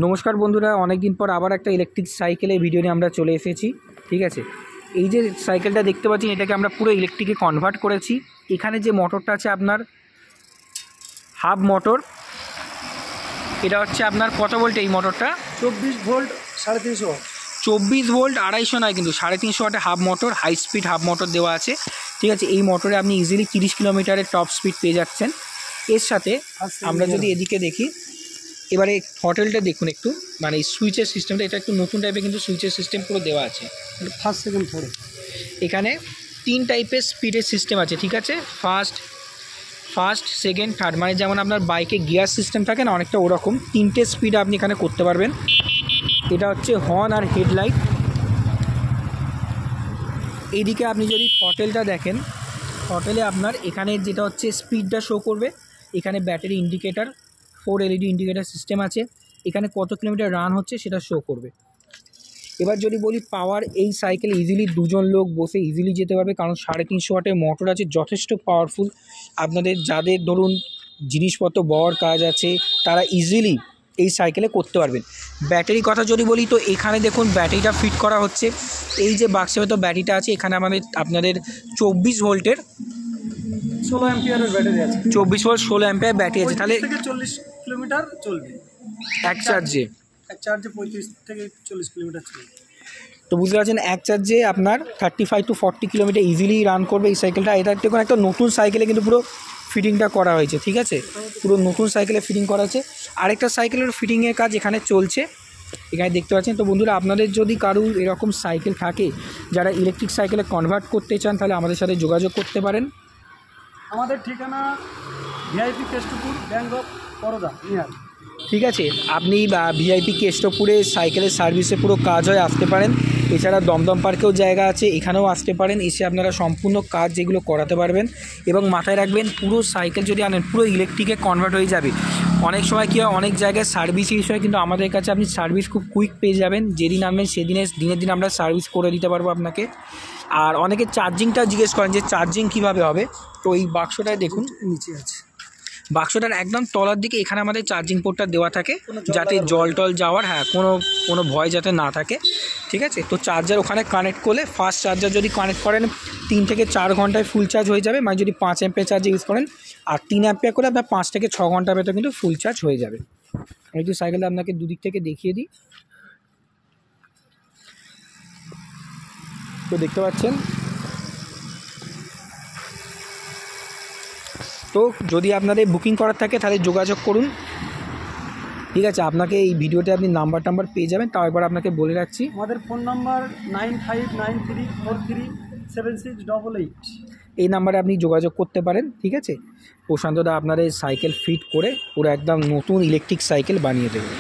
নমস্কার বন্ধুরা, অনেক দিন পর আবার একটা ইলেকট্রিক সাইকেলের ভিডিও নিয়ে আমরা চলে এসেছি। ঠিক আছে, এই যে সাইকেলটা দেখতে পাচ্ছেন এটাকে আমরা পুরো ইলেকট্রিকে কনভার্ট করেছি। এখানে যে মোটরটা আছে আপনার হাফ মোটর, এটা হচ্ছে আপনার কত ভোল্ট এই মোটরটা? 24 ভোল্ট 350 ওয়াট। 24 ভোল্ট 250 নয় কিন্তু 350 ওয়াটে half motor, high speed half motor দেওয়া আছে। ঠিক আছে, এই মোটরে আপনি ইজিলি 30 কিলোমিটারের টপ স্পিড পেয়ে যাচ্ছেন। এর সাথে আমরা যদি এদিকে দেখি, এবারে থ্রটেলটা দেখুন একটু, মানে এই সুইচের সিস্টেমটা এটা একটু নতুন টাইপের কিন্তু সুইচের সিস্টেম পুরো দেওয়া আছে। ফার্স্ট সেকেন্ড থার্ড এখানে 3 টাইপের স্পিডের সিস্টেম আছে। ঠিক আছে, ফার্স্ট সেকেন্ড থার্ড, মানে যেমন আপনার বাইকে গিয়ার সিস্টেম থাকে না, অনেকটা ওরকম 3টে স্পিড আপনি এখানে করতে পারবেন। এটা হচ্ছে হর্ন আর হেডলাইট। এইদিকে আপনি যদি থ্রটেলটা দেখেন, থ্রটেলে আপনার এখানে যেটা হচ্ছে স্পিডটা শো করবে, এখানে battery indicator 4 LED indicator system আছে, এখানে কত কিলোমিটার রান হচ্ছে সেটা শো করবে। এবার যদি বলি পাওয়ার, এই সাইকেলে ইজিলি দুজন লোক বসে ইজিলি যেতে পারবে, কারণ 350 ওয়াটের মোটর আছে, যথেষ্ট পাওয়ারফুল। আপনাদের যাদের ধরুন জিনিসপত্র বওয়ার কাজ আছে তারা ইজিলি এই সাইকেলে করতে পারবেন। ব্যাটারি কথা যদি বলি তো এখানে দেখুন ব্যাটারিটা ফিট করা হচ্ছে। এই যে বাক্সের ভেতর ব্যাটারিটা আছে, এখানে আপনাদের 24 ভোল্টের 16 অ্যাম্পিয়ারের ব্যাটারি আছে। 24 ভোল্ট 16 অ্যাম্পিয়ার ব্যাটারি আছে। তাহলে 40 কিলোমিটার চলবে এক চার্জে 35 থেকে 40 কিলোমিটার চলবে। তো বুঝতে পারছেন, এক চার্জে আপনার 35 to 40 কিলোমিটার ইজিলি রান করবে এই সাইকেলটা। এটা দেখুন একটা নতুন সাইকেলে কিন্তু পুরো ফিটিংটা করা হয়েছে। ঠিক আছে, পুরো নতুন সাইকেলে ফিটিং করা আছে। আরেকটা সাইকেলের ফিটিংয়ের কাজ এখানে চলছে, এখানে দেখতে পাচ্ছেন। তো বন্ধুরা, আপনাদের যদি কারুর এরকম সাইকেল থাকে যারা ইলেকট্রিক সাইকেলে কনভার্ট করতে চান, তাহলে আমাদের সাথে যোগাযোগ করতে পারেন। আমাদের ঠিকানা VIP Keshtopur, bank of Baroda near. ঠিক আছে, আপনি ভিআইপি কেষ্টপুরে সাইকেলের সার্ভিসে পুরো কাজ হয়, আসতে পারেন। এছাড়া দমদম পার্কেও জায়গা আছে, এখানেও আসতে পারেন। এসে আপনারা সম্পূর্ণ কাজ যেগুলো করাতে পারবেন। এবং মাথায় রাখবেন, পুরো সাইকেল যদি আনেন পুরো ইলেকট্রিকে কনভার্ট হয়ে যাবে। অনেক সময় কী হয়, অনেক জায়গায় সার্ভিস ইস্যু হয়, কিন্তু আমাদের কাছে আপনি সার্ভিস খুব কুইক পেয়ে যাবেন। যেদিন আনবেন দিনের দিন আমরা সার্ভিস করে দিতে পারবো আপনাকে। আর অনেকে চার্জিংটা জিজ্ঞেস করেন যে চার্জিং কীভাবে হবে, তো এই বাক্সটায় দেখুন নিচে আছে। বাক্সটার একদম তলার দিকে এখানে আমাদের চার্জিং পোর্টটা দেওয়া থাকে, যাতে জল টল যাওয়ার কোনো ভয় যাতে না থাকে। ঠিক আছে, তো চার্জার ওখানে কানেক্ট করলে, ফাস্ট চার্জার যদি কানেক্ট করেন 3 থেকে 4 ঘন্টায় ফুল চার্জ হয়ে যাবে। মানে যদি 5 অ্যাম্পিয়ার চার্জ ইউজ করেন, আর 3 অ্যাম্পিয়ার করলে আপনার 5 থেকে 6 ঘন্টার ভেতর কিন্তু ফুল চার্জ হয়ে যাবে। আমি একটু সাইকেলটা আপনাকে দুদিক থেকে দেখিয়ে দিই। তো দেখতে পাচ্ছেন, তো যদি আপনাদের বুকিং করার থাকে তাহলে যোগাযোগ করুন। ঠিক আছে, আপনাকে এই ভিডিওতে আপনি নাম্বার পেয়ে যাবেন। তাও একবার আপনাকে বলে রাখছি, আমাদের ফোন নাম্বার 9593437688। এই নাম্বারে আপনি যোগাযোগ করতে পারেন। ঠিক আছে, প্রশান্তদা আপনাদের সাইকেল ফিট করে পুরো একদম নতুন ইলেকট্রিক সাইকেল বানিয়ে দেবে।